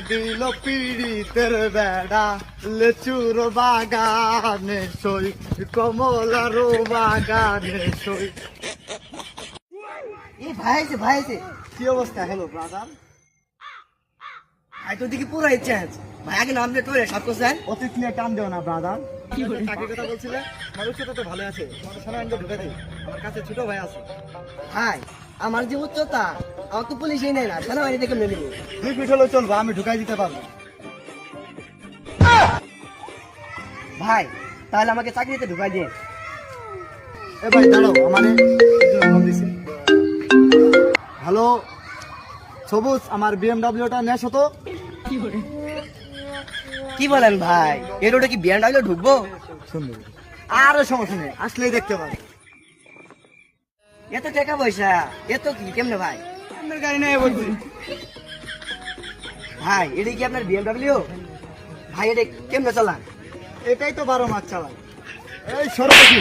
দিল পীড়িতের বেড়া লেচুর বাগানে সই কমলার বাগানে সই। এই ভাই আছে কি অবস্থা? Hello brother. ভাই তো দেখি পুরাই চেঞ্জ। ভাই আগে নাম দিয়ে তোরে সব করছেন। অতীত নিয়ে টান দেও না ব্রাদার। চাকরির কথা বলছিলে, মানুষটা তো ভালো আছে, সোনা আনতে ঢুকে দিই। আমার কাছে ছোট ভাই আছে। ভাই আমার যে উচ্চতা, আমার তো পুলিশই নেই না, সেনাবাহিনী থেকে মেনে নিব। 2 ফিট হলেও চলবো, আমি ঢুকাই দিতে পারবো। ভাই তাহলে আমাকে চাকরিতে ঢুকাই দিয়ে। এ ভাই দাঁড়াও, আমার ফোন দিছি। হ্যালো সবুজ, আমার বিএমডাব্লিউটা নেস হতো। কি বলেন ভাই, এর ওটা কি বিএনডব্লিউ ঢুকবো? সুন্দর, আরো সমস্যা নেই, আসলেই দেখতে পারো। এত টাকা পয়সা, এত কি কেমনে ভাই? আপনার গাড়ি নেই বলছি। ভাই এটা কি আপনার বিএমডব্লিউ? ভাই এটা কেমনে চালান? এটাই তো 12 মাস চালাই। এই সরো দেখি।